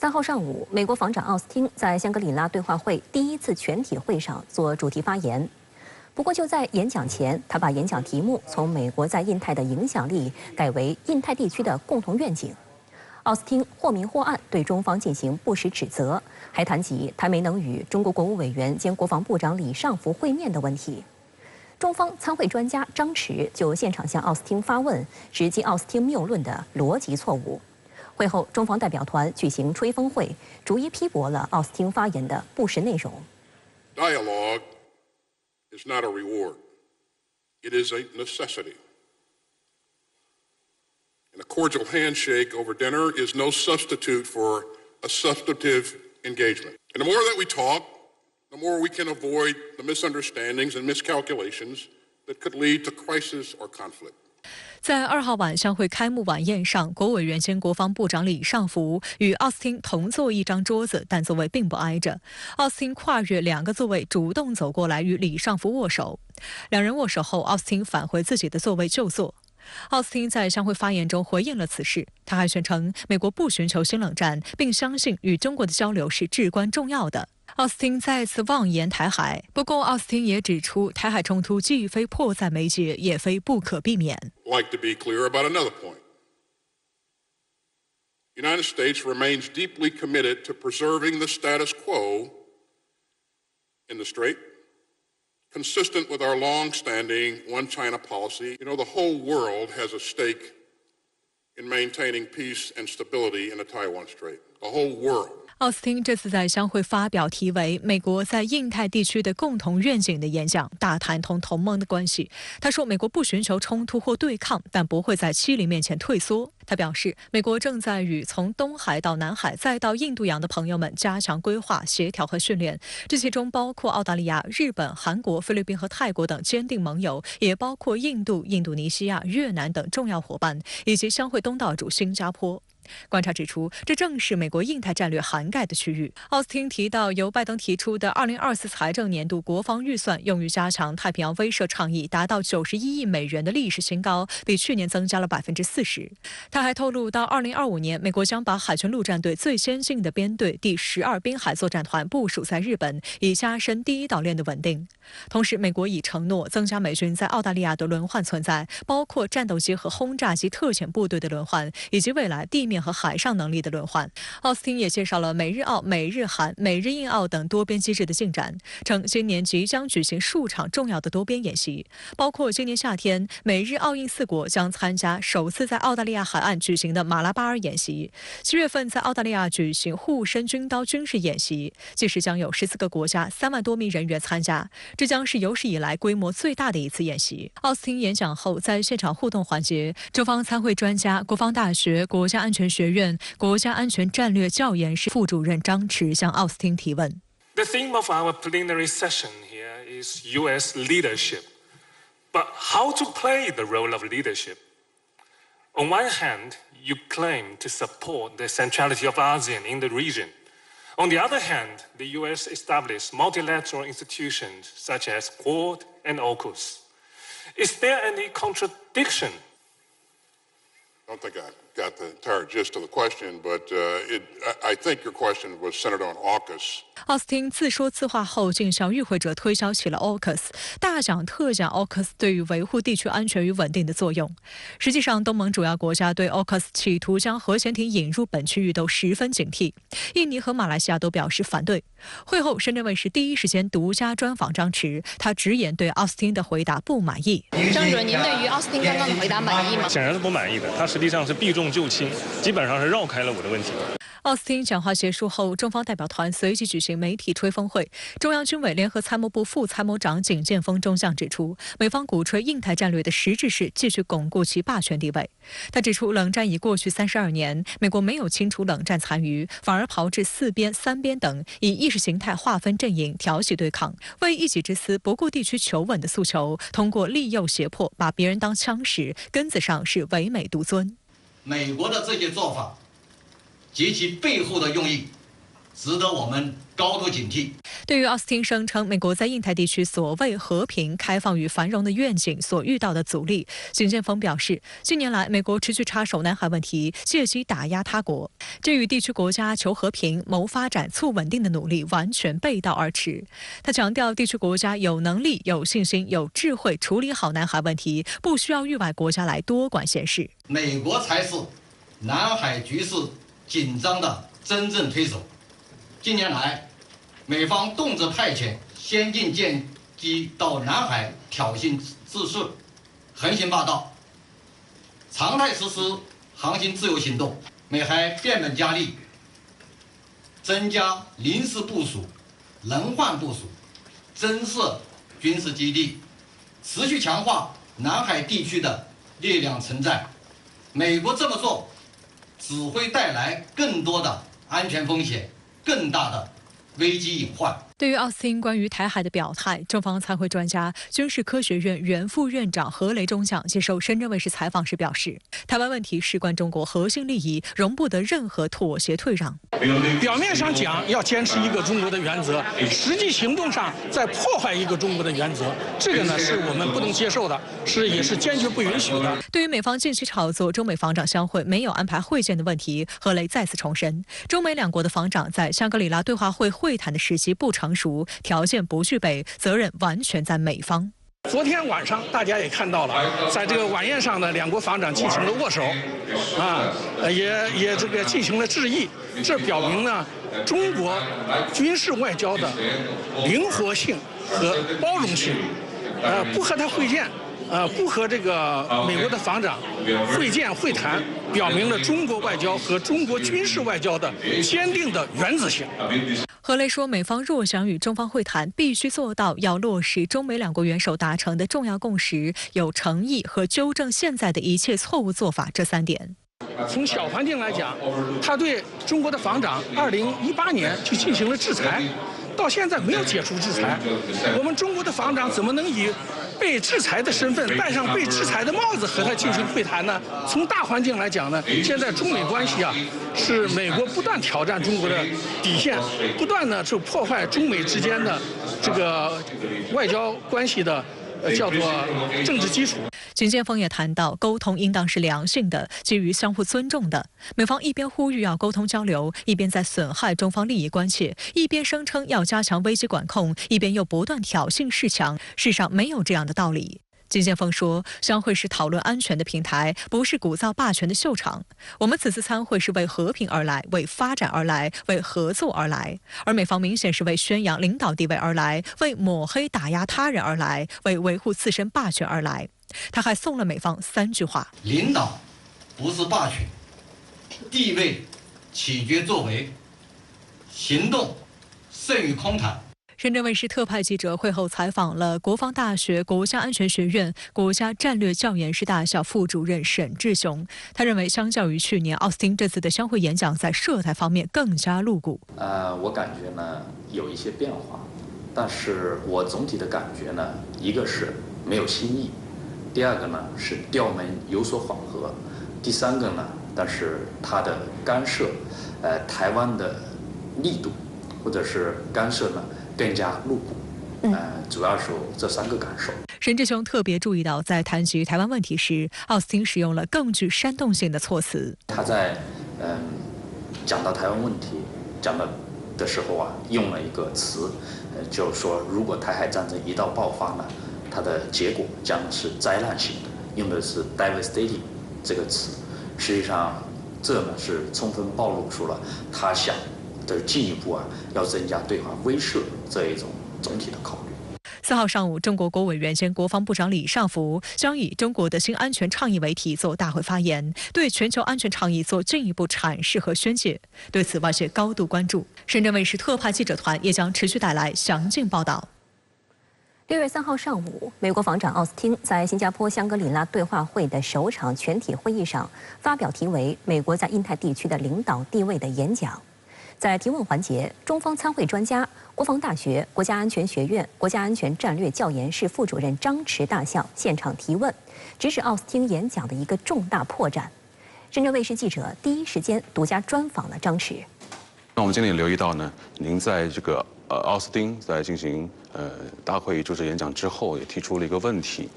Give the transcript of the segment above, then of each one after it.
3号上午，美国防长奥斯汀在香格里拉对话会第一次全体会上做主题发言。不过，就在演讲前，他把演讲题目从美国在印太的影响力改为印太地区的共同愿景。奥斯汀或明或暗对中方进行不实指责，还谈及他没能与中国国务委员兼国防部长李尚福会面的问题。中方参会专家张弛就现场向奥斯汀发问，直击奥斯汀谬论的逻辑错误。会后，中方代表团举行吹风会，逐一批驳了奥斯汀发言的不实内容。Dialogue is not a reward; it is a necessity. And a cordial handshake over dinner is no substitute for a substantive engagement. And the more that we talk, the more we can avoid the misunderstandings and miscalculations that could lead to crisis or conflict. 在2号晚香会开幕晚宴上，国委员兼国防部长李尚福与奥斯汀同坐一张桌子，但座位并不挨着。奥斯汀跨越2个座位，主动走过来与李尚福握手。两人握手后，奥斯汀返回自己的座位就坐。奥斯汀在香会发言中回应了此事，他还宣称美国不寻求新冷战，并相信与中国的交流是至关重要的。奥斯汀再次妄言台海，不过奥斯汀也指出，台海冲突既非迫在眉睫，也非不可避免。Like to be clear about another point. The United States remains deeply committed to preserving the status quo in the Strait, consistent with our long-standing One China policy. You know, the whole world has a stake in maintaining peace and stability in the Taiwan Strait. The whole world. 奥斯汀这次在香会发表题为“美国在印太地区的共同愿景”的演讲，大谈同盟的关系。他说，美国不寻求冲突或对抗，但不会在欺凌面前退缩。他表示，美国正在与从东海到南海再到印度洋的朋友们加强规划、协调和训练，这其中包括澳大利亚、日本、韩国、菲律宾和泰国等坚定盟友，也包括印度、印度尼西亚、越南等重要伙伴，以及香会东道主新加坡。观察指出，这正是美国印太战略涵盖的区域。奥斯汀提到，由拜登提出的2024财政年度国防预算用于加强太平洋威慑倡议，达到91亿美元的历史新高，比去年增加了40%。他还透露，到2025年，美国将把海军陆战队最先进的编队第12滨海作战团部署在日本，以加深第一岛链的稳定。同时，美国已承诺增加美军在澳大利亚的轮换存在，包括战斗机和轰炸机特遣部队的轮换，以及未来地面和海上能力的轮换。奥斯汀也介绍了美日澳、美日韩、美日印澳等多边机制的进展，称今年即将举行数场重要的多边演习，包括今年夏天美日澳印4国将参加首次在澳大利亚海岸举行的马拉巴尔演习，7月份在澳大利亚举行护身军刀军事演习，届时将有14个国家3万多名人员参加，这将是有史以来规模最大的一次演习。奥斯汀演讲后，在现场互动环节，中方参会专家、国防大学国家安全学院国家安全战略教研室副主任张弛向奥斯汀提问。The theme of our plenary session here is U.S. leadership, but how to play the role of leadership? On one hand, you claim to support the centrality of ASEAN in the region. On the other hand, the U.S. established multilateral institutions such as Quad and AUKUS. Is there any contradiction? I don't think I got the entire gist of the question, but I think your question was centered on AUKUS. 奥斯汀自说自话后，竟向与会者推销起了 AUKUS， 大讲特讲 AUKUS 对于维护地区安全与稳定的作用。实际上，东盟主要国家对 AUKUS 企图将核潜艇引入本区域都十分警惕，印尼和马来西亚都表示反对。会后，深圳卫视第一时间独家专访张弛，他直言对奥斯汀的回答不满意。张主任，您对于奥斯汀刚刚的回答满意吗？显然是不满意的，他实际上是避重就轻，基本上是绕开了我的问题。奥斯汀讲话结束后，中方代表团随即举行媒体吹风会。中央军委联合参谋部副参谋长景建峰中将指出，美方鼓吹印太战略的实质是继续巩固其霸权地位。他指出，冷战已过去32年，美国没有清除冷战残余，反而炮制4边、3边等，以意识形态划分阵营，挑起对抗，为一己之私、不顾地区求稳的诉求，通过利诱胁迫，把别人当枪使，根子上是唯美独尊。美国的这些做法及其背后的用意，值得我们高度警惕。对于奥斯汀声称美国在印太地区所谓和平、开放与繁荣的愿景所遇到的阻力，景建峰表示，近年来美国持续插手南海问题，借机打压他国，这与地区国家求和平、谋发展、促稳定的努力完全背道而驰。他强调，地区国家有能力、有信心、有智慧处理好南海问题，不需要域外国家来多管闲事。美国才是南海局势紧张的真正推手。近年来，美方动辄派遣先进舰机到南海挑衅秩序，横行霸道，常态实施航行自由行动。美还变本加厉，增加临时部署、轮换部署，增设军事基地，持续强化南海地区的力量存在。美国这么做，只会带来更多的安全风险，更大的危机隐患。对于奥斯汀关于台海的表态，中方参会专家、军事科学院原副院长何雷中将接受深圳卫视采访时表示，台湾问题事关中国核心利益，容不得任何妥协退让。表面上讲要坚持一个中国的原则，实际行动上在破坏一个中国的原则，这个呢是我们不能接受的，也是坚决不允许的。对于美方近期炒作中美防长相会没有安排会见的问题，何雷再次重申，中美两国的防长在香格里拉对话会会谈的时机不成熟，条件不具备，责任完全在美方。昨天晚上大家也看到了，在这个晚宴上呢，两国防长进行了握手，也这个进行了致意，这表明呢，中国军事外交的灵活性和包容性，不和他会见。不和这个美国的防长会见会谈，表明了中国外交和中国军事外交的坚定的原则性。何雷说，美方若想与中方会谈，必须做到要落实中美两国元首达成的重要共识，有诚意和纠正现在的一切错误做法这3点。从小环境来讲，他对中国的防长2018年就进行了制裁，到现在没有解除制裁。我们中国的防长怎么能以被制裁的身份戴上被制裁的帽子和他进行会谈呢？从大环境来讲呢，现在中美关系是美国不断挑战中国的底线，不断呢就破坏中美之间的这个外交关系的叫做政治基础。景建峰也谈到，沟通应当是良性的，基于相互尊重的。美方一边呼吁要沟通交流，一边在损害中方利益关切，一边声称要加强危机管控，一边又不断挑衅示强，世上没有这样的道理。景建峰说，相会是讨论安全的平台，不是鼓噪霸权的秀场。我们此次参会是为和平而来，为发展而来，为合作而来，而美方明显是为宣扬领导地位而来，为抹黑打压他人而来，为维护自身霸权而来。他还送了美方3句话：领导不是霸权，地位取决作为，行动胜于空谈。深圳卫视特派记者会后采访了国防大学国家安全学院国家战略教研室大校副主任沈志雄。他认为，相较于去年，奥斯汀这次的相会演讲在涉台方面更加露骨。我感觉呢有一些变化，但是我总体的感觉呢，一个是没有新意，第二个呢是调门有所缓和，第三个呢，但是他的干涉，台湾的力度或者是干涉呢更加露骨。主要是这3个感受。沈志雄特别注意到，在谈及台湾问题时，奥斯汀使用了更具煽动性的措辞。他在讲到台湾问题讲的时候用了一个词，就是说，如果台海战争一旦爆发呢，它的结果将是灾难性的，用的是 devastating 这个词。实际上，这呢是充分暴露出了他想的进一步要增加对华威慑这一种总体的考虑。4号上午，中国国委员兼国防部长李尚福将以中国的新安全倡议为题做大会发言，对全球安全倡议做进一步阐释和宣解。对此，外界高度关注。深圳卫视特派记者团也将持续带来详尽报道。6月3号上午，美国防长奥斯汀在新加坡香格里拉对话会的首场全体会议上发表题为“美国在印太地区的领导地位”的演讲。在提问环节，中方参会专家、国防大学国家安全学院国家安全战略教研室副主任张弛大校现场提问，直指奥斯汀演讲的一个重大破绽。深圳卫视记者第一时间独家专访了张弛。那我们今天也留意到呢，您在这个奥斯汀在进行大会主旨演讲之后，也提出了一个问题。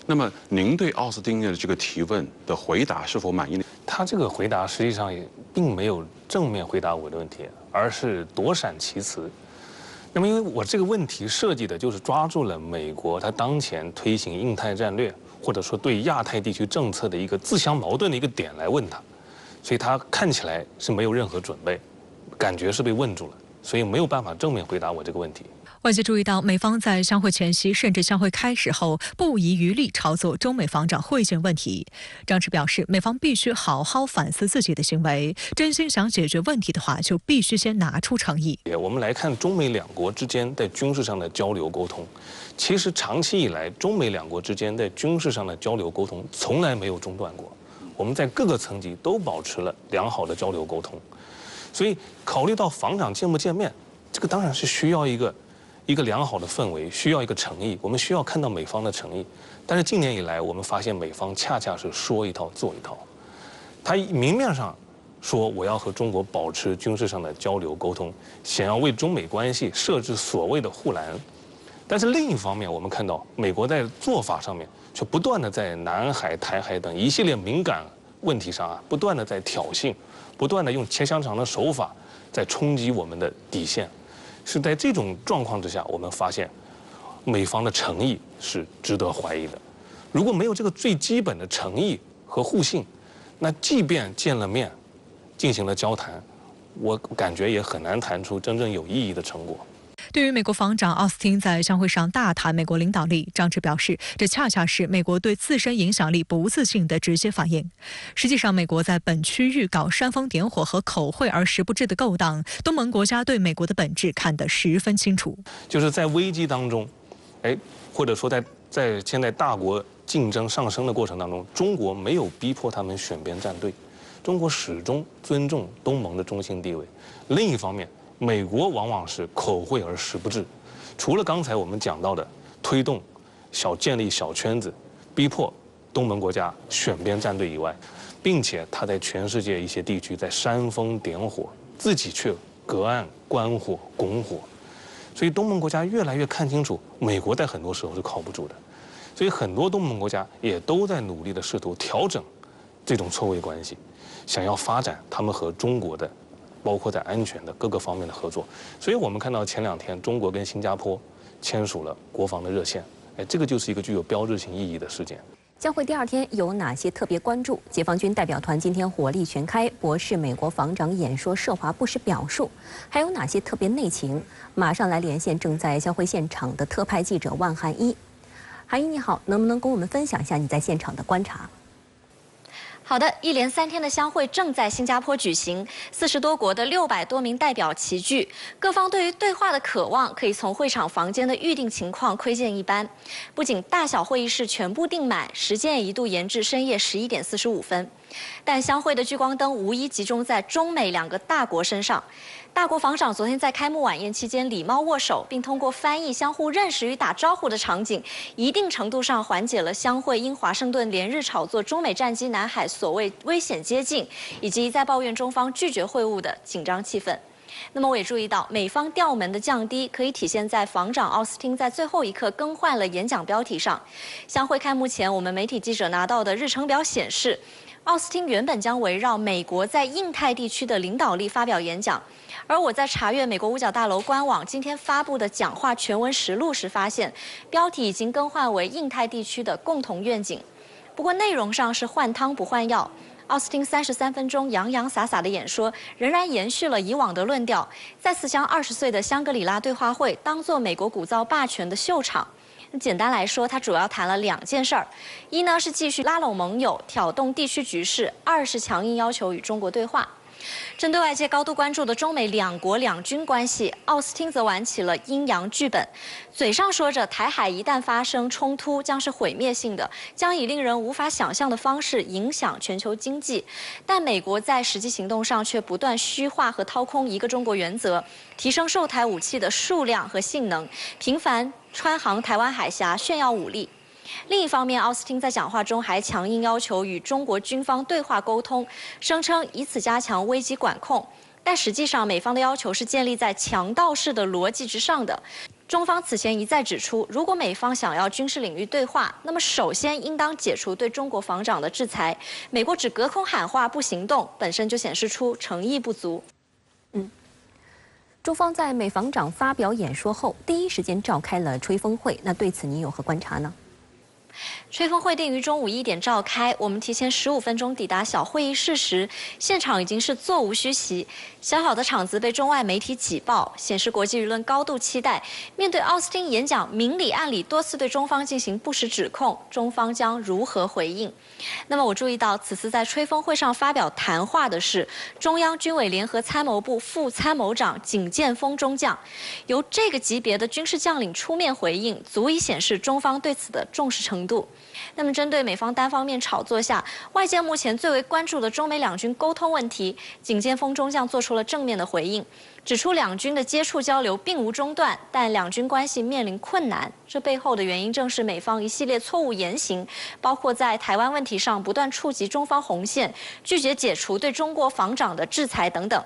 那么，您对奥斯汀的这个提问的回答是否满意呢？他这个回答实际上也并没有正面回答我的问题，而是躲闪其词。那么，因为我这个问题设计的就是抓住了美国它当前推行印太战略，或者说对亚太地区政策的一个自相矛盾的一个点来问他，所以他看起来是没有任何准备，感觉是被问住了，所以没有办法正面回答我这个问题。外界注意到，美方在相会前夕甚至相会开始后不遗余力炒作中美防长会见问题。张弛表示，美方必须好好反思自己的行为，真心想解决问题的话，就必须先拿出诚意。我们来看中美两国之间在军事上的交流沟通，其实长期以来，中美两国之间在军事上的交流沟通从来没有中断过。我们在各个层级都保持了良好的交流沟通，所以考虑到防长见不见面，这个当然是需要一个良好的氛围，需要一个诚意，我们需要看到美方的诚意。但是近年以来，我们发现美方恰恰是说一套做一套。他明面上说我要和中国保持军事上的交流沟通，想要为中美关系设置所谓的护栏，但是另一方面，我们看到美国在做法上面却不断的在南海、台海等一系列敏感问题上不断的在挑衅，不断的用切香肠的手法在冲击我们的底线。是在这种状况之下，我们发现美方的诚意是值得怀疑的。如果没有这个最基本的诚意和互信，那即便见了面，进行了交谈，我感觉也很难谈出真正有意义的成果。对于美国防长奥斯汀在相会上大谈美国领导力，张弛表示，这恰恰是美国对自身影响力不自信的直接反应。实际上，美国在本区域搞煽风点火和口惠而实不至的勾当，东盟国家对美国的本质看得十分清楚。就是在危机当中，或者说在现在大国竞争上升的过程当中，中国没有逼迫他们选边站队，中国始终尊重东盟的中心地位。另一方面，美国往往是口惠而实不至，除了刚才我们讲到的推动建立小圈子，逼迫东盟国家选边站队以外，并且他在全世界一些地区在煽风点火，自己却隔岸观火拱火，所以东盟国家越来越看清楚，美国在很多时候是靠不住的，所以很多东盟国家也都在努力的试图调整这种错位关系，想要发展他们和中国的包括在安全的各个方面的合作。所以我们看到前2天中国跟新加坡签署了国防的热线，这个就是一个具有标志性意义的事件。将会第2天有哪些特别关注？解放军代表团今天火力全开，驳斥美国防长演说涉华不实表述，还有哪些特别内情？马上来连线正在相会现场的特派记者万汉一。韩一你好，能不能跟我们分享一下你在现场的观察？好的，一连3天的相会正在新加坡举行，40多国的600多名代表齐聚，各方对于对话的渴望可以从会场房间的预定情况窥见一斑。不仅大小会议室全部订满，时间也一度延至深夜11点45分。但相会的聚光灯无一集中在中美2个大国身上。大国防长昨天在开幕晚宴期间礼貌握手，并通过翻译相互认识与打招呼的场景，一定程度上缓解了相会因华盛顿连日炒作中美战机南海所谓危险接近，以及在抱怨中方拒绝会晤的紧张气氛。那么我也注意到，美方调门的降低可以体现在防长奥斯汀在最后一刻更换了演讲标题上。相会开幕前，我们媒体记者拿到的日程表显示，奥斯汀原本将围绕美国在印太地区的领导力发表演讲，而我在查阅美国五角大楼官网今天发布的讲话全文实录时发现，标题已经更换为印太地区的共同愿景。不过内容上是换汤不换药。奥斯汀33分钟洋洋洒洒的演说，仍然延续了以往的论调，再次将20岁的香格里拉对话会当作美国鼓噪霸权的秀场。简单来说，他主要谈了2件事儿：一呢是继续拉拢盟友，挑动地区局势；2是强硬要求与中国对话。针对外界高度关注的中美2国2军关系，奥斯汀则玩起了阴阳剧本，嘴上说着台海一旦发生冲突将是毁灭性的，将以令人无法想象的方式影响全球经济，但美国在实际行动上却不断虚化和掏空一个中国原则，提升售台武器的数量和性能，频繁穿航台湾海峡炫耀武力。另一方面，奥斯汀在讲话中还强硬要求与中国军方对话沟通，声称以此加强危机管控。但实际上美方的要求是建立在强盗式的逻辑之上的。中方此前一再指出，如果美方想要军事领域对话，那么首先应当解除对中国防长的制裁。美国只隔空喊话不行动，本身就显示出诚意不足。中方在美防长发表演说后，第一时间召开了吹风会。那对此你有何观察呢？吹风会定于中午1点召开，我们提前15分钟抵达小会议室时，现场已经是座无虚席。小小的场子被中外媒体挤爆，显示国际舆论高度期待。面对奥斯汀演讲明里暗里多次对中方进行不实指控，中方将如何回应？那么我注意到，此次在吹风会上发表谈话的是中央军委联合参谋部副参谋长景建峰中将，由这个级别的军事将领出面回应，足以显示中方对此的重视程度。那么，针对美方单方面炒作下，外界目前最为关注的中美两军沟通问题，景建峰中将做出了正面的回应，指出两军的接触交流并无中断，但两军关系面临困难。这背后的原因正是美方一系列错误言行，包括在台湾问题上不断触及中方红线，拒绝解除对中国防长的制裁等等。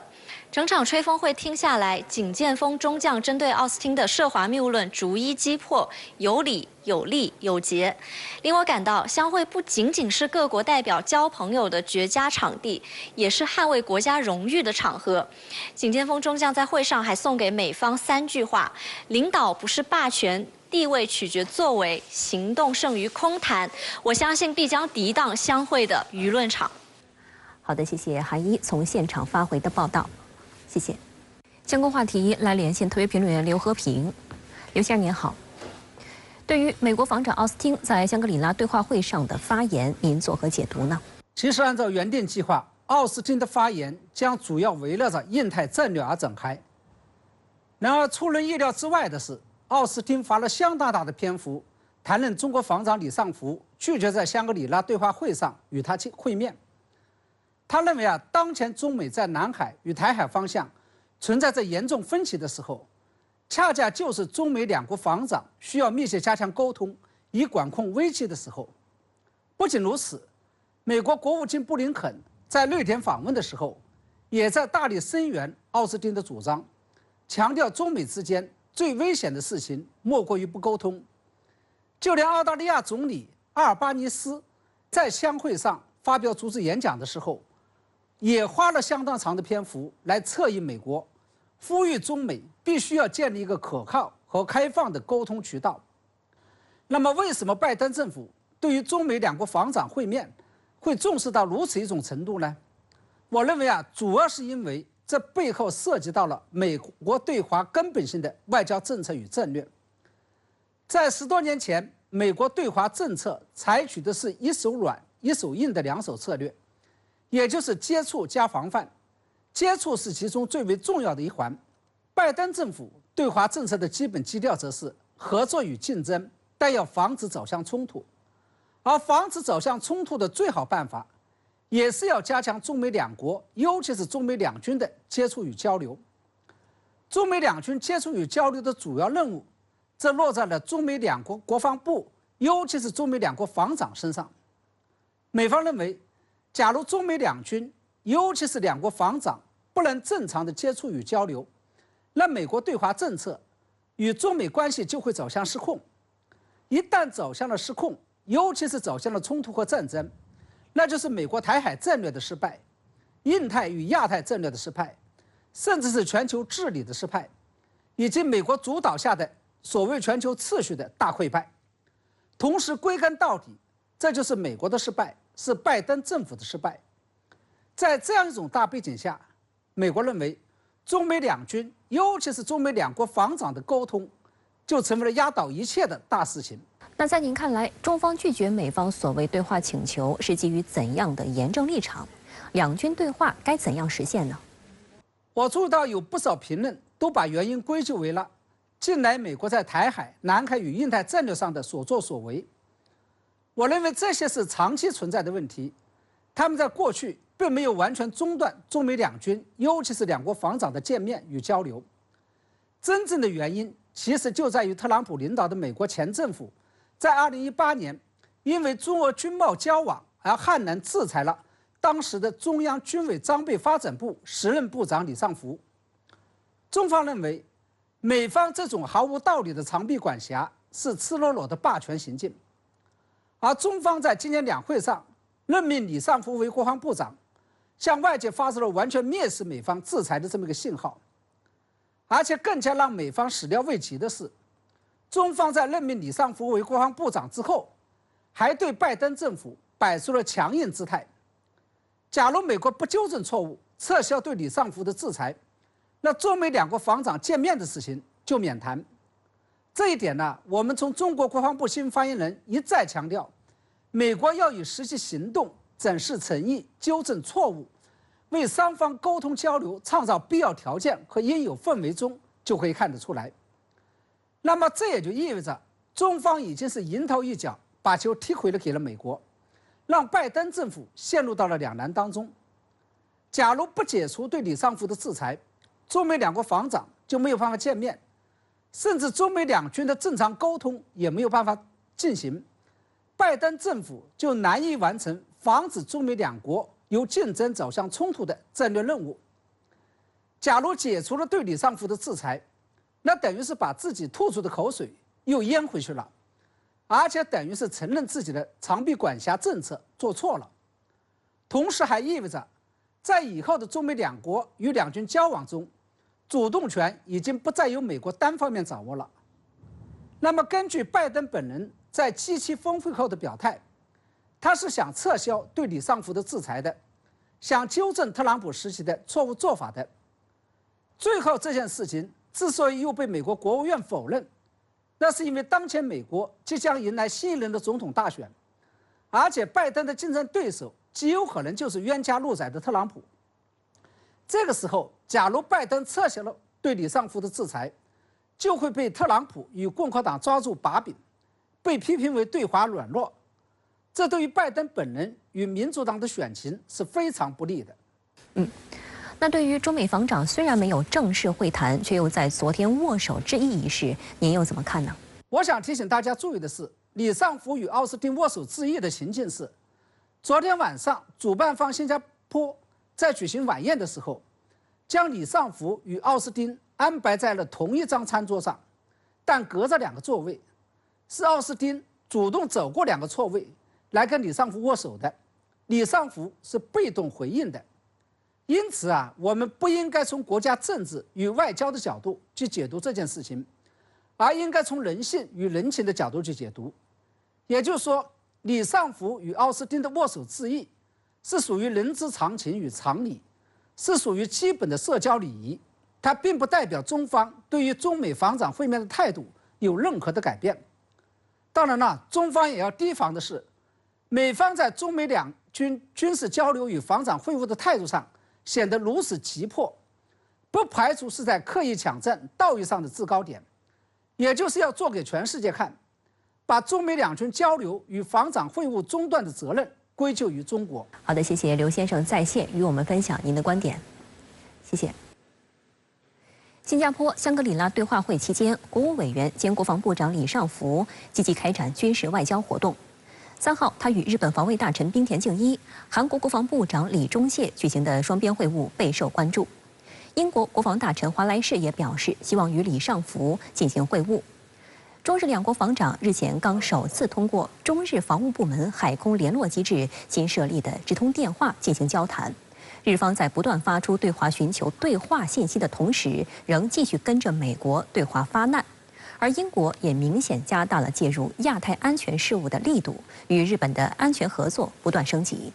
整场吹风会听下来，景建峰中将针对奥斯汀的涉华谬论逐一击破，有理、有利、有节，令我感到相会不仅仅是各国代表交朋友的绝佳场地，也是捍卫国家荣誉的场合。景建峰中将在会上还送给美方3句话：领导不是霸权，地位取决作为，行动胜于空谈。我相信必将涤荡相会的舆论场。好的，谢谢韩一从现场发回的报道。谢谢。相关话题来连线特约评论员刘和平。刘先生您好，对于美国防长奥斯汀在香格里拉对话会上的发言，您作何解读呢？其实按照原定计划，奥斯汀的发言将主要围绕着印太战略而展开。然而出人意料之外的是，奥斯汀花了相当大的篇幅谈论中国防长李尚福拒绝在香格里拉对话会上与他会面。他认为当前中美在南海与台海方向存在着严重分歧的时候，恰恰就是中美两国防长需要密切加强沟通，以管控危机的时候。不仅如此，美国国务卿布林肯在瑞典访问的时候，也在大力声援奥斯汀的主张，强调中美之间最危险的事情莫过于不沟通。就连澳大利亚总理阿尔巴尼斯在相会上发表主旨演讲的时候，也花了相当长的篇幅来侧应美国，呼吁中美必须要建立一个可靠和开放的沟通渠道。那么，为什么拜登政府对于中美两国防长会面会重视到如此一种程度呢？我认为主要是因为这背后涉及到了美国对华根本性的外交政策与战略。在10多年前，美国对华政策采取的是一手软一手硬的2手策略。也就是接触加防范，接触是其中最为重要的一环。拜登政府对华政策的基本基调则是合作与竞争，但要防止走向冲突。而防止走向冲突的最好办法，也是要加强中美两国，尤其是中美两军的接触与交流。中美两军接触与交流的主要任务，则落在了中美两国国防部，尤其是中美两国防长身上。美方认为，假如中美两军，尤其是两国防长不能正常的接触与交流，那美国对华政策与中美关系就会走向失控。一旦走向了失控，尤其是走向了冲突和战争，那就是美国台海战略的失败，印太与亚太战略的失败，甚至是全球治理的失败，以及美国主导下的所谓全球秩序的大溃败。同时归根到底，这就是美国的失败，是拜登政府的失败。在这样一种大背景下，美国认为中美两军，尤其是中美两国防长的沟通，就成为了压倒一切的大事情。那在您看来，中方拒绝美方所谓对话请求是基于怎样的严正立场？两军对话该怎样实现呢？我注意到有不少评论都把原因归咎为了近来美国在台海、南海与印太战略上的所作所为。我认为这些是长期存在的问题，他们在过去并没有完全中断中美两军，尤其是两国防长的见面与交流。真正的原因其实就在于特朗普领导的美国前政府在2018年因为中俄军贸交往而悍然制裁了当时的中央军委装备发展部时任部长李尚福。中方认为，美方这种毫无道理的长臂管辖是赤裸裸的霸权行径，而中方在今年两会上任命李尚福为国防部长，向外界发出了完全蔑视美方制裁的这么一个信号。而且更加让美方始料未及的是，中方在任命李尚福为国防部长之后，还对拜登政府摆出了强硬姿态。假如美国不纠正错误，撤销对李尚福的制裁，那中美两国防长见面的事情就免谈。这一点呢，我们从中国国防部新发言人一再强调，美国要以实际行动展示诚意，纠正错误，为双方沟通交流创造必要条件和应有氛围中，就可以看得出来。那么这也就意味着，中方已经是迎头一脚把球踢回了给了美国，让拜登政府陷入到了两难当中。假如不解除对李尚福的制裁，中美两国防长就没有办法见面，甚至中美两军的正常沟通也没有办法进行，拜登政府就难以完成防止中美两国由竞争走向冲突的战略任务。假如解除了对李尚福的制裁，那等于是把自己吐出的口水又咽回去了，而且等于是承认自己的长臂管辖政策做错了，同时还意味着在以后的中美两国与两军交往中，主动权已经不再由美国单方面掌握了。那么根据拜登本人在G7峰会后的表态，他是想撤销对李尚福的制裁的，想纠正特朗普时期的错误做法的。最后这件事情之所以又被美国国务院否认，那是因为当前美国即将迎来新一轮的总统大选，而且拜登的竞争对手极有可能就是冤家路窄的特朗普。这个时候，假如拜登撤销了对李尚福的制裁，就会被特朗普与共和党抓住把柄，被批评为对华软弱。这对于拜登本人与民主党的选情是非常不利的。那对于中美防长虽然没有正式会谈，却又在昨天握手致意一事，您又怎么看呢？我想提醒大家注意的是，李尚福与奥斯汀握手致意的情境是，昨天晚上主办方新加坡在举行晚宴的时候，将李尚福与奥斯汀安排在了同一张餐桌上，但隔着2个座位，是奥斯汀主动走过2个错位来跟李尚福握手的，李尚福是被动回应的。因此我们不应该从国家政治与外交的角度去解读这件事情，而应该从人性与人情的角度去解读。也就是说，李尚福与奥斯汀的握手致意是属于人之常情与常理，是属于基本的社交礼仪，它并不代表中方对于中美防长会面的态度有任何的改变。当然了，中方也要提防的是，美方在中美两军军事交流与防长会晤的态度上显得如此急迫，不排除是在刻意抢占道义上的制高点，也就是要做给全世界看，把中美两军交流与防长会晤中断的责任归咎于中国。好的，谢谢刘先生在线与我们分享您的观点，谢谢。新加坡香格里拉对话会期间，国务委员兼国防部长李尚福积极开展军事外交活动。3号，他与日本防卫大臣滨田敬一、韩国国防部长李钟燮举行的双边会晤备受关注。英国国防大臣华莱士也表示，希望与李尚福进行会晤。中日两国防长日前刚首次通过中日防务部门海空联络机制新设立的直通电话进行交谈。日方在不断发出对华寻求对话信息的同时，仍继续跟着美国对华发难。而英国也明显加大了介入亚太安全事务的力度，与日本的安全合作不断升级。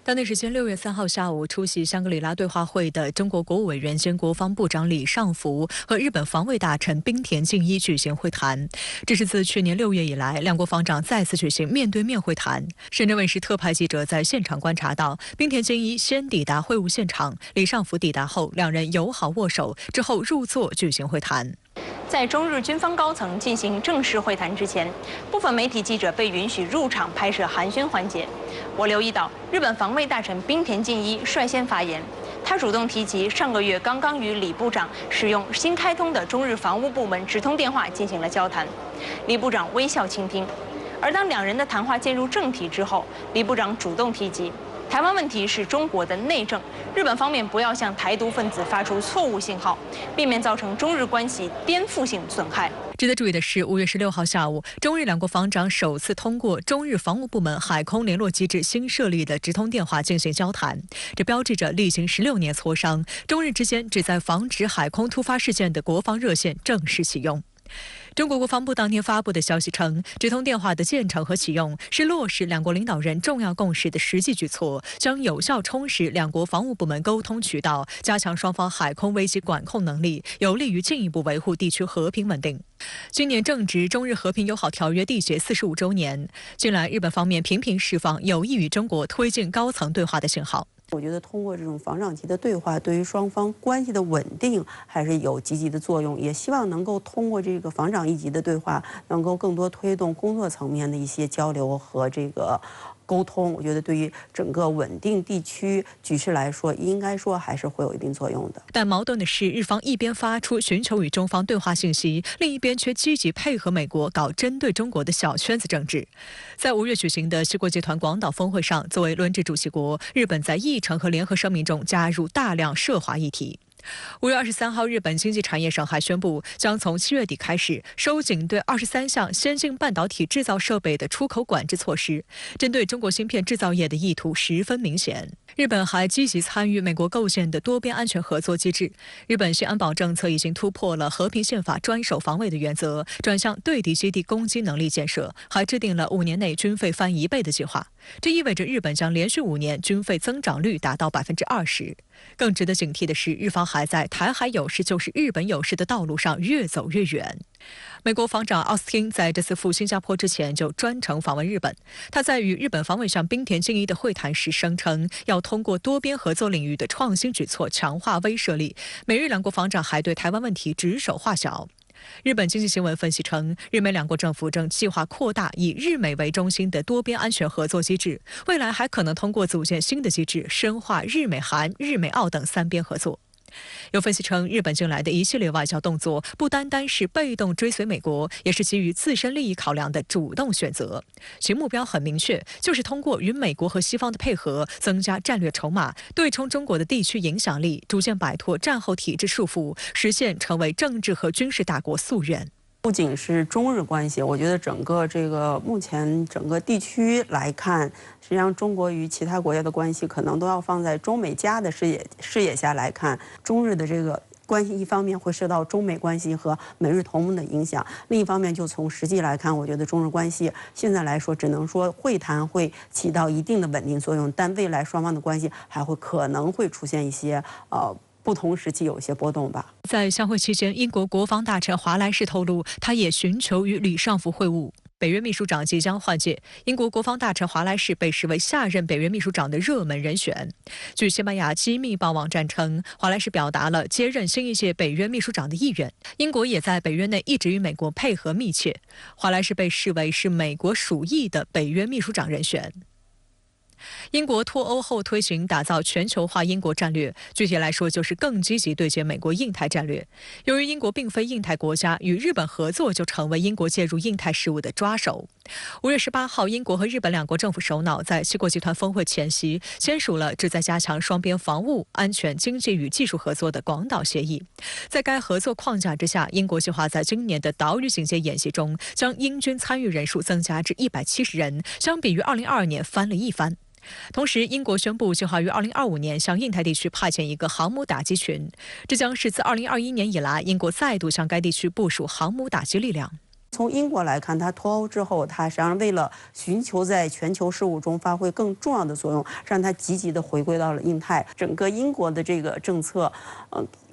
当地时间6月3号下午，出席香格里拉对话会的中国国务委员兼国防部长李尚福和日本防卫大臣滨田敬一举行会谈。这是自去年6月以来，两国防长再次举行面对面会谈。深圳卫视特派记者在现场观察到，滨田敬一先抵达会晤现场，李尚福抵达后，两人友好握手，之后入座举行会谈。在中日军方高层进行正式会谈之前，部分媒体记者被允许入场拍摄寒暄环节。我留意到，日本防卫大臣滨田敬一率先发言，他主动提及上个月刚刚与李部长使用新开通的中日防务部门直通电话进行了交谈。李部长微笑倾听，而当两人的谈话进入正题之后，李部长主动提及，台湾问题是中国的内政，日本方面不要向台独分子发出错误信号，避免造成中日关系颠覆性损害。值得注意的是，5月16号下午，中日两国防长首次通过中日防务部门海空联络机制新设立的直通电话进行交谈，这标志着历经16年磋商，中日之间旨在防止海空突发事件的国防热线正式启用。中国国防部当天发布的消息称，直通电话的建成和启用是落实两国领导人重要共识的实际举措，将有效充实两国防务部门沟通渠道，加强双方海空危机管控能力，有利于进一步维护地区和平稳定。今年正值中日和平友好条约缔结45周年，近来日本方面频频释放有意与中国推进高层对话的信号。我觉得通过这种防长级的对话，对于双方关系的稳定还是有积极的作用。也希望能够通过这个防长一级的对话，能够更多推动工作层面的一些交流和这个沟通。我觉得对于整个稳定地区局势来说，应该说还是会有一定作用的。但矛盾的是，日方一边发出寻求与中方对话信息，另一边却积极配合美国搞针对中国的小圈子政治。在5月举行的七国集团广岛峰会上，作为轮值主席国，日本在议程和联合声明中加入大量涉华议题。5月23号，日本经济产业省还宣布，将从7月底开始收紧对23项先进半导体制造设备的出口管制措施，针对中国芯片制造业的意图十分明显。日本还积极参与美国构建的多边安全合作机制。日本新安保政策已经突破了和平宪法专守防卫的原则，转向对敌基地攻击能力建设，还制定了5年内军费翻1倍的计划。这意味着日本将连续5年军费增长率达到20%。更值得警惕的是，日方还在台海有事就是日本有事的道路上越走越远。美国防长奥斯汀在这次赴新加坡之前就专程访问日本，他在与日本防卫相滨田敬一的会谈时声称，要通过多边合作领域的创新举措强化威慑力。美日两国防长还对台湾问题指手画脚。日本经济新闻分析称，日美两国政府正计划扩大以日美为中心的多边安全合作机制，未来还可能通过组建新的机制，深化日美韩、日美澳等3边合作。有分析称，日本近来的一系列外交动作不单单是被动追随美国，也是基于自身利益考量的主动选择。其目标很明确，就是通过与美国和西方的配合，增加战略筹码，对冲中国的地区影响力，逐渐摆脱战后体制束缚，实现成为政治和军事大国夙愿。不仅是中日关系，我觉得整个这个目前整个地区来看，实际上中国与其他国家的关系可能都要放在中美加的视野下来看。中日的这个关系一方面会受到中美关系和美日同盟的影响，另一方面就从实际来看，我觉得中日关系现在来说只能说会谈会起到一定的稳定作用，但未来双方的关系还会可能会出现一些不同时期有一些波动吧。在相会期间，英国国防大臣华莱士透露，他也寻求与李尚福会晤。北约秘书长即将换届，英国国防大臣华莱士被视为下任北约秘书长的热门人选。据西班牙机密报网站称，华莱士表达了接任新一届北约秘书长的意愿。英国也在北约内一直与美国配合密切。华莱士被视为是美国属意的北约秘书长人选。英国脱欧后推行打造全球化英国战略，具体来说就是更积极对接美国印太战略。由于英国并非印太国家，与日本合作就成为英国介入印太事务的抓手。5月18号，英国和日本两国政府首脑在七国集团峰会前夕签署了旨在加强双边防务、安全、经济与技术合作的广岛协议。在该合作框架之下，英国计划在今年的岛屿警戒演习中，将英军参与人数增加至170人，相比于2022年翻了一番。同时，英国宣布计划于2025年向印太地区派遣一个航母打击群，这将是自2021年以来，英国再度向该地区部署航母打击力量。从英国来看，它脱欧之后，它实际上为了寻求在全球事务中发挥更重要的作用，让它积极地回归到了印太。整个英国的这个政策，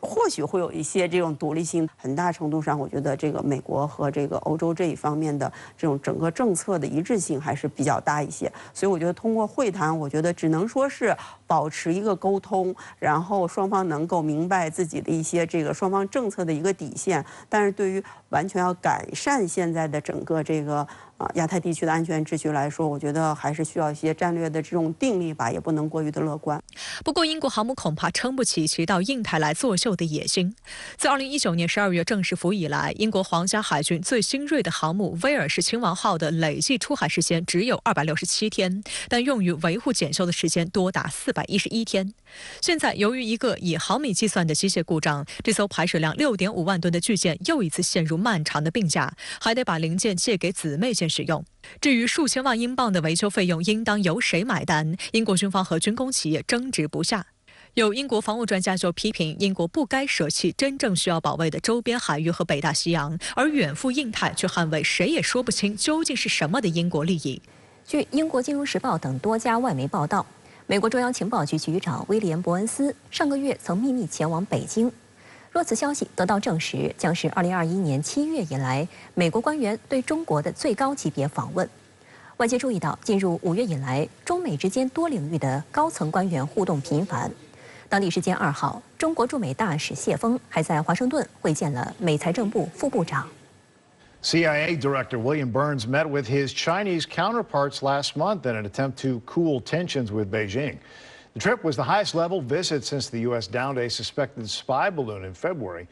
或许会有一些这种独立性，很大程度上，我觉得这个美国和这个欧洲这一方面的这种整个政策的一致性还是比较大一些。所以我觉得通过会谈，我觉得只能说是保持一个沟通，然后双方能够明白自己的一些这个双方政策的一个底线。但是对于完全要改善现在的整个这个亚太地区的安全秩序来说，我觉得还是需要一些战略的这种定力吧，也不能过于的乐观。不过，英国航母恐怕撑不起其到印太来作秀有的野心。自2019年12月正式服役以来，英国皇家海军最新锐的航母威尔士亲王号的累计出海时间只有267天，但用于维护检修的时间多达411天。现在，由于一个以毫米计算的机械故障，这艘排水量6.5万吨的巨舰又一次陷入漫长的病假，还得把零件借给姊妹舰使用。至于数千万英镑的维修费用应当由谁买单，英国军方和军工企业争执不下。有英国防务专家就批评，英国不该舍弃真正需要保卫的周边海域和北大西洋，而远赴印太去捍卫谁也说不清究竟是什么的英国利益。据英国《金融时报》等多家外媒报道，美国中央情报局局长威廉·伯恩斯上个月曾秘密前往北京。若此消息得到证实，将是2021年7月以来美国官员对中国的最高级别访问。外界注意到，进入5月以来，中美之间多领域的高层官员互动频繁。当地时间2号，中国驻美大使谢锋还在华盛顿会见了美财政部副部长。CIA Director William Burns met with his Chinese counterparts last month in an attempt to cool tensions with Beijing. The trip was the highest-level visit since the U.S. downed a suspected spy balloon in February.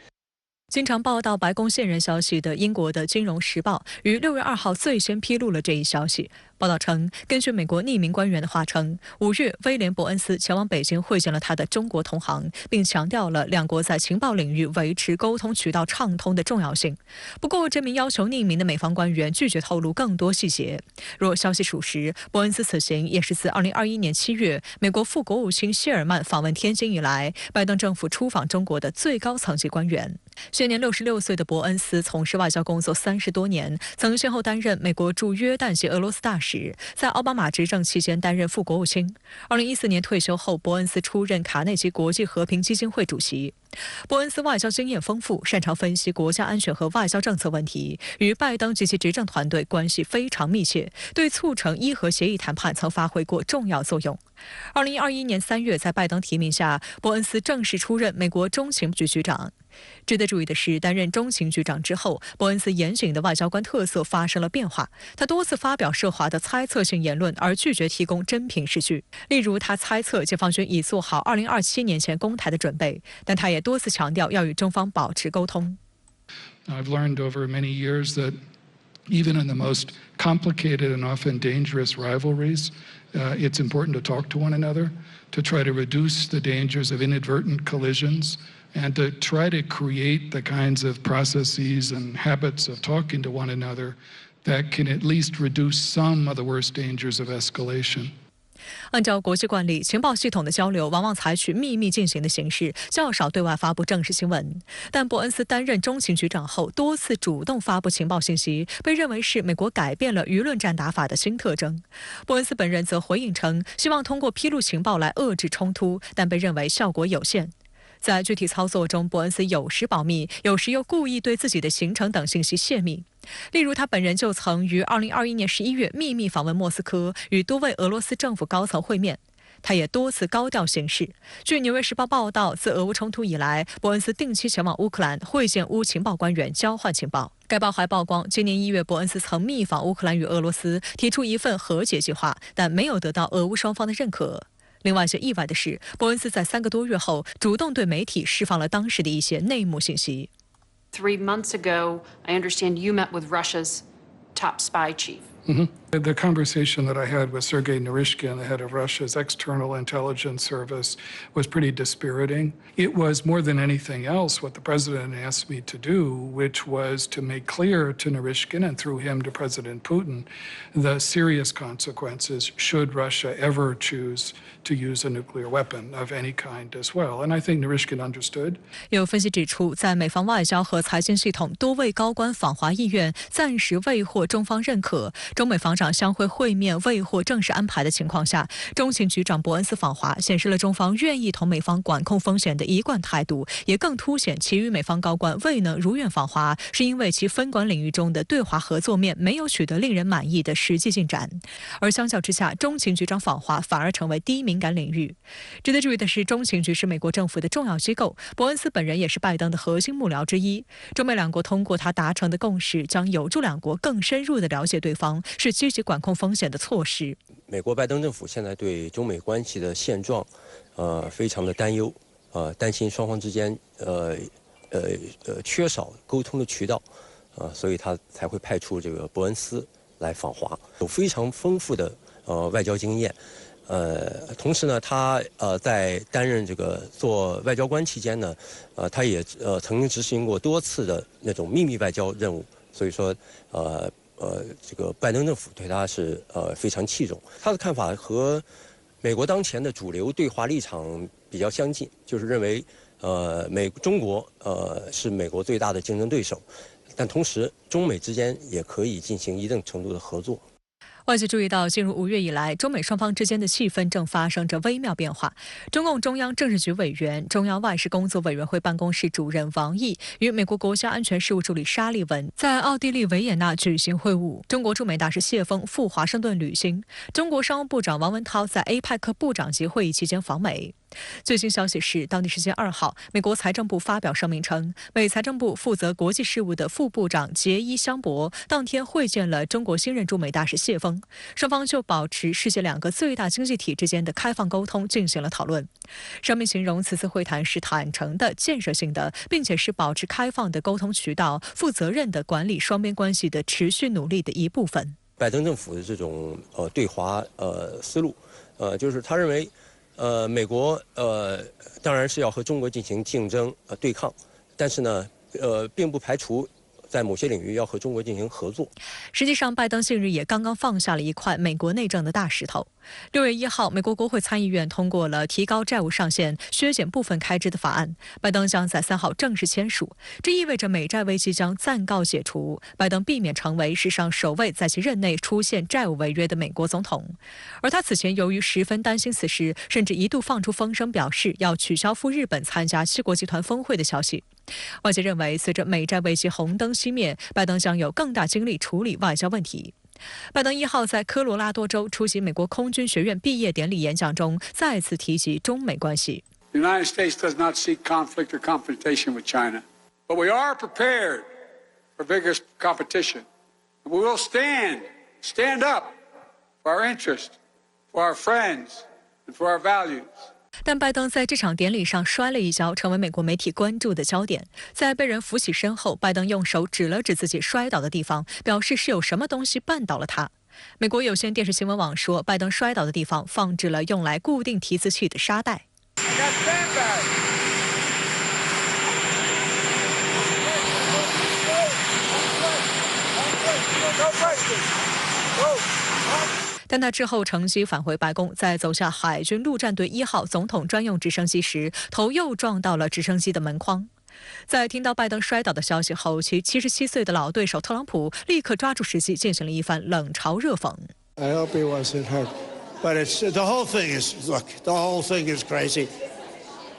经常报道白宫线人消息的英国的《金融时报》于6月2号最先披露了这一消息。报道称，根据美国匿名官员的话称，5月威廉·伯恩斯前往北京会见了他的中国同行，并强调了两国在情报领域维持沟通渠道畅通的重要性。不过，这名要求匿名的美方官员拒绝透露更多细节。若消息属实，伯恩斯此行也是自2021年7月美国副国务卿谢尔曼访问天津以来，拜登政府出访中国的最高层级官员。现年66岁的伯恩斯从事外交工作30多年，曾先后担任美国驻约旦及俄罗斯大使，在奥巴马执政期间担任副国务卿。2014年退休后，伯恩斯出任卡内基国际和平基金会主席。伯恩斯外交经验丰富，擅长分析国家安全和外交政策问题，与拜登及其执政团队关系非常密切，对促成伊核协议谈判曾发挥过重要作用。2021年3月，在拜登提名下，伯恩斯正式出任美国中情局局长。值得注意的是，担任中情局长之后，伯恩斯严谨的外交官特色发生了变化。他多次发表涉华的猜测性言论，而拒绝提供真凭实据。例如，他猜测解放军已做好2027年前攻台的准备，但他也多次强调要与中方保持沟通。I've learned over many years that even in the most complicated and often dangerous rivalries, it's important to talk to one another, to try to reduce the dangers of inadvertent collisions, and to try to create the kinds of processes and habits of talking to one another that can at least reduce some of the worst dangers of escalation. 按照国际惯例，情报系统的交流往往采取秘密进行的形式，较少对外发布正式新闻。但伯恩斯担任中情局长后，多次主动发布情报信息，被认为是美国改变了舆论战打法的新特征。伯恩斯本人则回应称，希望通过披露情报来遏制冲突，但被认为效果有限。在具体操作中，伯恩斯有时保密，有时又故意对自己的行程等信息泄密。例如，他本人就曾于2021年11月秘密访问莫斯科，与多位俄罗斯政府高层会面。他也多次高调行事。据《纽约时报》报道，自俄乌冲突以来，伯恩斯定期前往乌克兰会见乌情报官员，交换情报。该报还曝光，今年1月，伯恩斯曾密访乌克兰与俄罗斯，提出一份和解计划，但没有得到俄乌双方的认可。另外，些意外的是，伯恩斯在3个多月后主动对媒体释放了当时的一些内幕信息。3 months ago, I understand you met with Russia's top spy chief. The conversation that I had with Sergei Narishkin, the head of Russia's external intelligence service, was pretty dispiriting. It was more than anything else what the president asked me to do, which was to make clear to Narishkin and through him to President Putin the serious consequences should Russia ever choose to use a nuclear weapon of any kind as well. And I think Narishkin understood. 有分析指出，在美方外交和财经系统多位高官访华意愿暂时未获中方认可，中美防长相会会面未获正式安排的情况下，中情局长伯恩斯访华显示了中方愿意同美方管控风险的一贯态度，也更凸显其余美方高官未能如愿访华，是因为其分管领域中的对华合作面没有取得令人满意的实际进展。而相较之下，中情局长访华反而成为低敏感领域。值得注意的是，中情局是美国政府的重要机构，伯恩斯本人也是拜登的核心幕僚之一。中美两国通过他达成的共识，将有助两国更深入地了解对方，是积极管控风险的措施。美国拜登政府现在对中美关系的现状，非常的担忧，担心双方之间缺少沟通的渠道，所以他才会派出这个伯恩斯来访华，有非常丰富的外交经验。同时呢，他在担任这个做外交官期间呢，他也曾经执行过多次的那种秘密外交任务，所以说这个拜登政府对他是非常器重。他的看法和美国当前的主流对华立场比较相近，就是认为中国是美国最大的竞争对手，但同时中美之间也可以进行一定程度的合作。外界注意到，进入5月以来，中美双方之间的气氛正发生着微妙变化。中共中央政治局委员、中央外事工作委员会办公室主任王毅与美国国家安全事务助理沙利文在奥地利维也纳举行会晤。中国驻美大使谢锋赴华盛顿履新。中国商务部长王文涛在 APEC 部长级会议期间访美。最新消息是，当地时间2号，美国财政部发表声明称，美财政部负责国际事务的副部长杰伊·香博当天会见了中国新任驻美大使谢锋，双方就保持世界2个最大经济体之间的开放沟通进行了讨论。声明形容此次会谈是坦诚的、建设性的，并且是保持开放的沟通渠道、负责任的管理双边关系的持续努力的一部分。拜登政府的这种对华思路，就是他认为。美国当然是要和中国进行竞争对抗，但是呢，并不排除在某些领域要和中国进行合作。实际上，拜登近日也刚刚放下了一块美国内政的大石头。6月1号，美国国会参议院通过了提高债务上限、削减部分开支的法案，拜登将在3号正式签署。这意味着美债危机将暂告解除，拜登避免成为史上首位在其任内出现债务违约的美国总统。而他此前由于十分担心此事，甚至一度放出风声，表示要取消赴日本参加7国集团峰会的消息。外界认为，随着美债危机红灯熄灭，拜登将有更大精力处理外交问题。拜登1号在科罗拉多州出席美国空军学院毕业典礼演讲中，再次提及中美关系。The United States does not seek conflict or confrontation with China, but we are prepared for vigorous competition. We will stand up for our interests, for our friends, and for our values. 但拜登在这场典礼上摔了一跤，成为美国媒体关注的焦点。在被人扶起身后，拜登用手指了指自己摔倒的地方，表示是有什么东西绊倒了他。美国有线电视新闻网说，拜登摔倒的地方放置了用来固定提词器的沙袋。但他之后乘机返回白宫，在走下海军陆战队1号总统专用直升机时，头又撞到了直升机的门框。在听到拜登摔倒的消息后，其77岁的老对手特朗普立刻抓住时机，进行了一番冷嘲热讽。I hope he wasn't hurt, but the whole thing is the whole thing is crazy.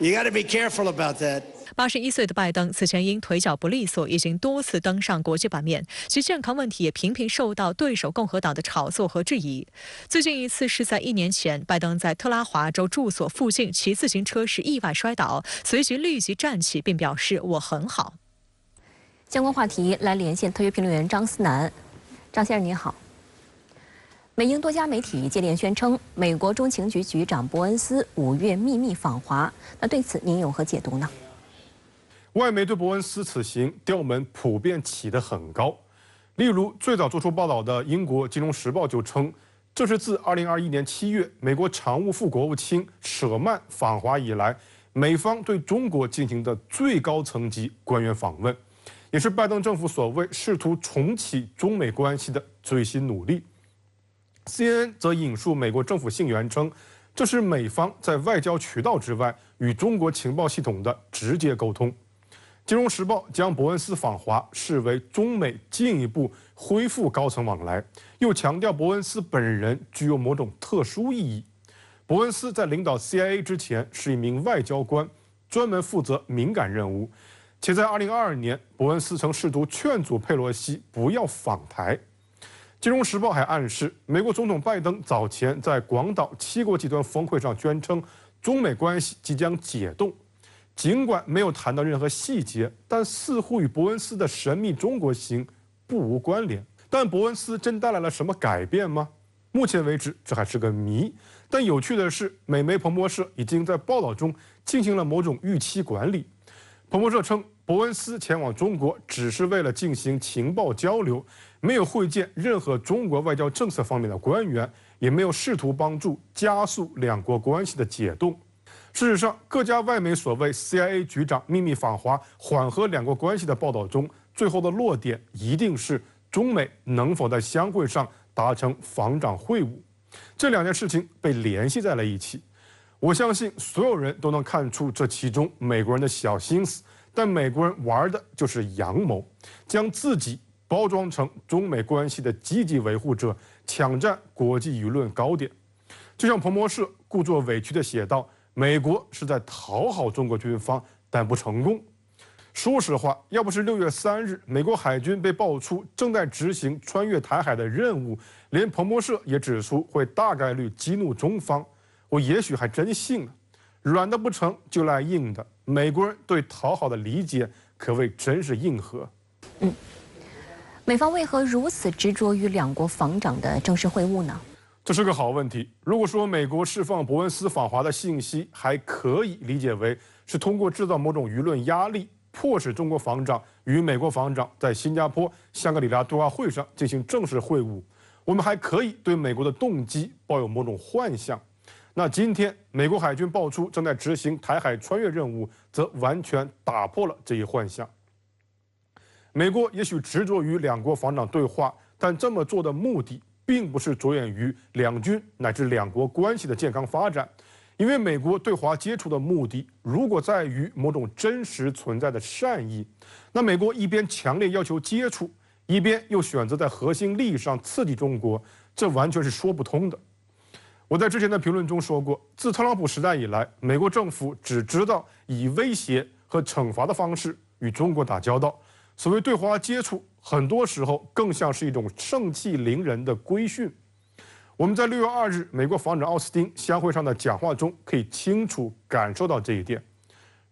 You got to be careful about that. 81岁的拜登此前因腿脚不利索，已经多次登上国际版面，其健康问题也频频受到对手共和党的炒作和质疑。最近一次是在1年前，拜登在特拉华州住所附近骑自行车时意外摔倒，随即立即站起，并表示我很好。相关话题来连线特约评论员张思南。张先生您好。美英多家媒体接连宣称，美国中情局局长伯恩斯5月秘密访华，那对此您有何解读呢？外媒对伯恩斯此行调门普遍起得很高，例如最早做出报道的英国《金融时报》就称，这是自2021年7月美国常务副国务卿舍曼访华以来，美方对中国进行的最高层级官员访问，也是拜登政府所谓试图重启中美关系的最新努力。CNN 则引述美国政府信源称，这是美方在外交渠道之外与中国情报系统的直接沟通。《金融时报》将伯恩斯访华视为中美进一步恢复高层往来，又强调伯恩斯本人具有某种特殊意义。伯恩斯在领导 CIA 之前是一名外交官，专门负责敏感任务，且在2022年，伯恩斯曾试图劝阻佩洛西不要访台。《金融时报》还暗示，美国总统拜登早前在广岛7国集团峰会上宣称，中美关系即将解冻。尽管没有谈到任何细节，但似乎与伯恩斯的神秘中国行不无关联。但伯恩斯真带来了什么改变吗？目前为止，这还是个谜。但有趣的是，美媒彭博社已经在报道中进行了某种预期管理。彭博社称，伯恩斯前往中国只是为了进行情报交流，没有会见任何中国外交政策方面的官员，也没有试图帮助加速两国关系的解冻。事实上，各家外媒所谓 CIA 局长秘密访华缓和两国关系的报道中，最后的落点一定是中美能否在相会上达成防长会晤。这两件事情被联系在了一起。我相信所有人都能看出这其中美国人的小心思，但美国人玩的就是阳谋，将自己包装成中美关系的积极维护者，抢占国际舆论高点。就像彭博社故作委屈地写道，美国是在讨好中国军方，但不成功。说实话，要不是6月3日美国海军被爆出正在执行穿越台海的任务，连彭博社也指出会大概率激怒中方，我也许还真信了。软的不成就赖硬的，美国人对讨好的理解可谓真是硬核。美方为何如此执着于两国防长的正式会晤呢？这是个好问题。如果说美国释放伯恩斯访华的信息，还可以理解为是通过制造某种舆论压力，迫使中国防长与美国防长在新加坡、香格里拉对话会上进行正式会晤，我们还可以对美国的动机抱有某种幻想。那今天美国海军爆出正在执行台海穿越任务，则完全打破了这一幻想。美国也许执着于两国防长对话，但这么做的目的并不是着眼于两军乃至两国关系的健康发展，因为美国对华接触的目的如果在于某种真实存在的善意，那美国一边强烈要求接触，一边又选择在核心利益上刺激中国，这完全是说不通的。我在之前的评论中说过，自特朗普时代以来，美国政府只知道以威胁和惩罚的方式与中国打交道，所谓对华接触，很多时候更像是一种盛气凌人的规训。我们在6月2日美国防长奥斯汀相会上的讲话中，可以清楚感受到这一点。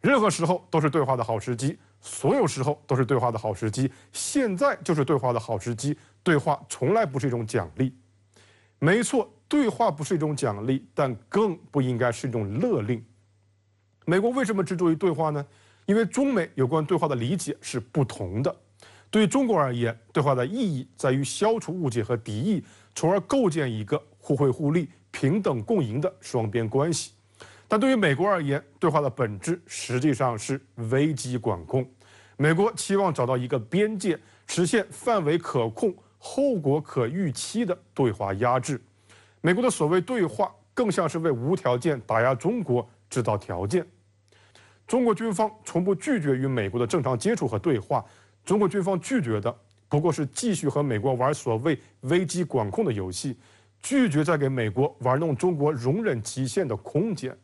任何时候都是对话的好时机，所有时候都是对话的好时机，现在就是对话的好时机。对话从来不是一种奖励。没错，对话不是一种奖励，但更不应该是一种勒令。美国为什么执着于对话呢？因为中美有关对话的理解是不同的。对于中国而言，对话的意义在于消除误解和敌意，从而构建一个互惠互利、平等共赢的双边关系。但对于美国而言，对话的本质实际上是危机管控。美国期望找到一个边界，实现范围可控、后果可预期的对华压制。美国的所谓对话，更像是为无条件打压中国制造条件。中国军方从不拒绝与美国的正常接触和对话，中国军方拒绝的不过是继续和美国玩所谓危机管控的游戏，拒绝再给美国玩弄中国容忍极限的空间。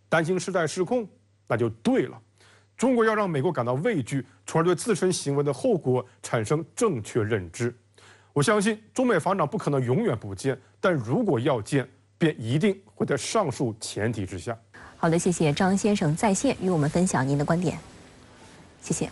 担心事态失控，那就对了。中国要让美国感到畏惧，从而对自身行为的后果产生正确认知。我相信中美防长不可能永远不见，但如果要见，便一定会在上述前提之下。好的，谢谢张先生在线与我们分享您的观点，谢谢。